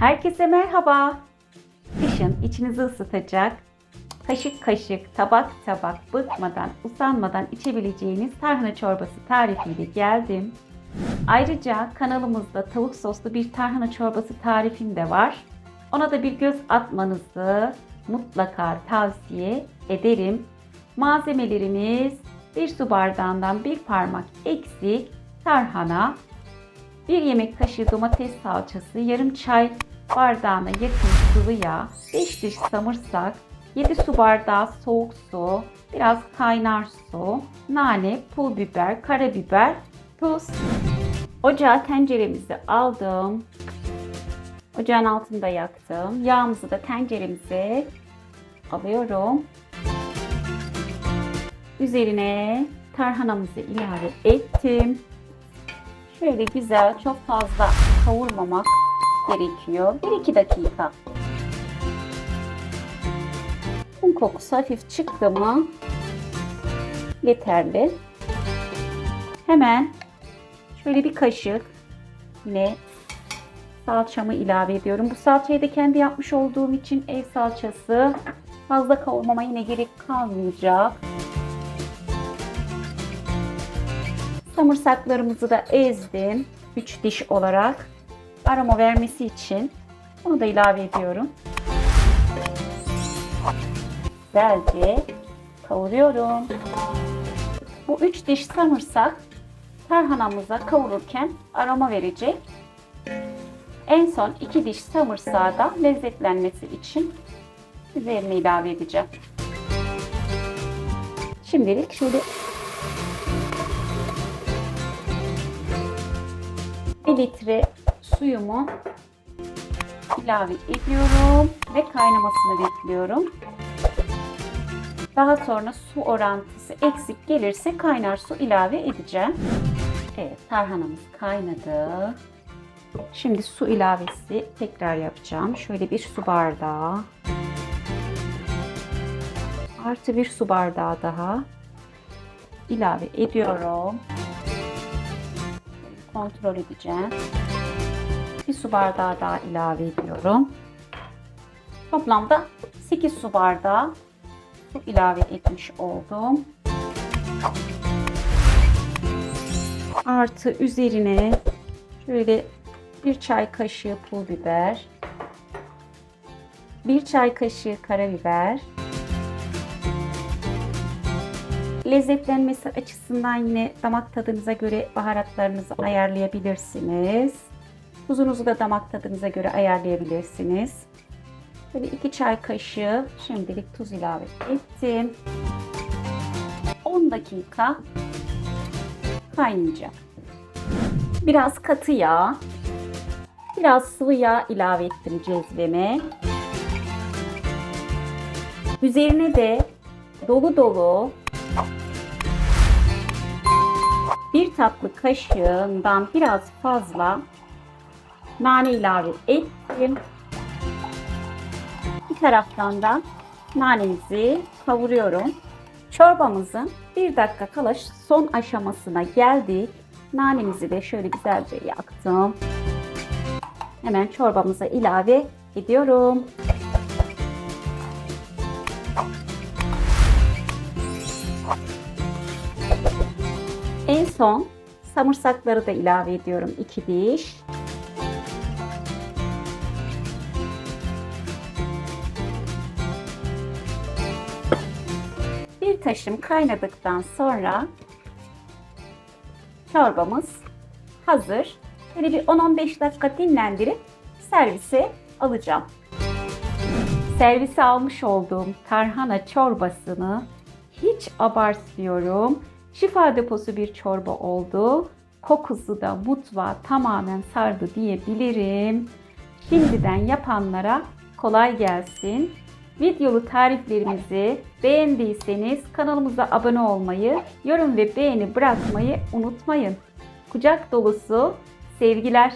Herkese merhaba. Kışın içinizi ısıtacak, kaşık kaşık, tabak tabak, bıkmadan, usanmadan içebileceğiniz tarhana çorbası tarifiyle geldim. Ayrıca kanalımızda tavuk soslu bir tarhana çorbası tarifim de var. Ona da bir göz atmanızı mutlaka tavsiye ederim. Malzemelerimiz 1 su bardağından 1 parmak eksik tarhana, 1 yemek kaşığı domates salçası, yarım çay bardağına yakın sıvı yağ, 5 diş samırsak, 7 su bardağı soğuk su, biraz kaynar su, nane, pul biber, karabiber, tuz. Ocağa tenceremizi aldım. Ocağın altında yaktım. Yağımızı da tenceremize alıyorum. Üzerine tarhanamızı ilave ettim. Şöyle güzel, çok fazla kavurmamak gerekiyor. 1-2 dakika. Un kokusu hafif çıktı mı yeterli. Hemen şöyle bir kaşık yine salçamı ilave ediyorum. Bu salçayı da kendi yapmış olduğum için ev salçası. Fazla kavurmama yine gerek kalmayacak. Samırsaklarımızı da ezdim. 3 diş olarak. Aroma vermesi için onu da ilave ediyorum. Güzelce kavuruyorum. Bu 3 diş samırsak tarhanamıza kavururken aroma verecek. En son 2 diş samırsağı da lezzetlenmesi için üzerine ilave edeceğim. Şimdilik şöyle 1 litre suyumu ilave ediyorum ve kaynamasını bekliyorum. Daha sonra su orantısı eksik gelirse kaynar su ilave edeceğim. Evet, tarhanamız kaynadı. Şimdi su ilavesi tekrar yapacağım. Şöyle 1 su bardağı artı 1 su bardağı daha ilave ediyorum. Kontrol edeceğim. 1 su bardağı daha ilave ediyorum. Toplamda 8 su bardağı su ilave etmiş oldum. Artı üzerine şöyle 1 çay kaşığı pul biber, 1 çay kaşığı karabiber. Lezzetlenmesi açısından yine damak tadınıza göre baharatlarınızı ayarlayabilirsiniz. Tuzunuzu da damak tadınıza göre ayarlayabilirsiniz. Böyle 2 çay kaşığı şimdilik tuz ilave ettim. 10 dakika kaynayacak. Biraz katı yağ, biraz sıvı yağ ilave ettim cezveme. Üzerine de dolu dolu 1 tatlı kaşığından biraz fazla nane ilave ettim. Bir taraftan da nanemizi kavuruyorum. Çorbamızın 1 dakika kala son aşamasına geldik. Nanemizi de şöyle güzelce yaktım. Hemen çorbamıza ilave ediyorum. En son samırsakları da ilave ediyorum 2 diş. Bir taşım kaynadıktan sonra çorbamız hazır. Böyle bir 10-15 dakika dinlendirip servise alacağım. Servise almış olduğum tarhana çorbasını hiç abartmıyorum. Şifa deposu bir çorba oldu. Kokusu da mutfağı tamamen sardı diyebilirim. Şimdiden yapanlara kolay gelsin. Videolu tariflerimizi beğendiyseniz kanalımıza abone olmayı, yorum ve beğeni bırakmayı unutmayın. Kucak dolusu sevgiler.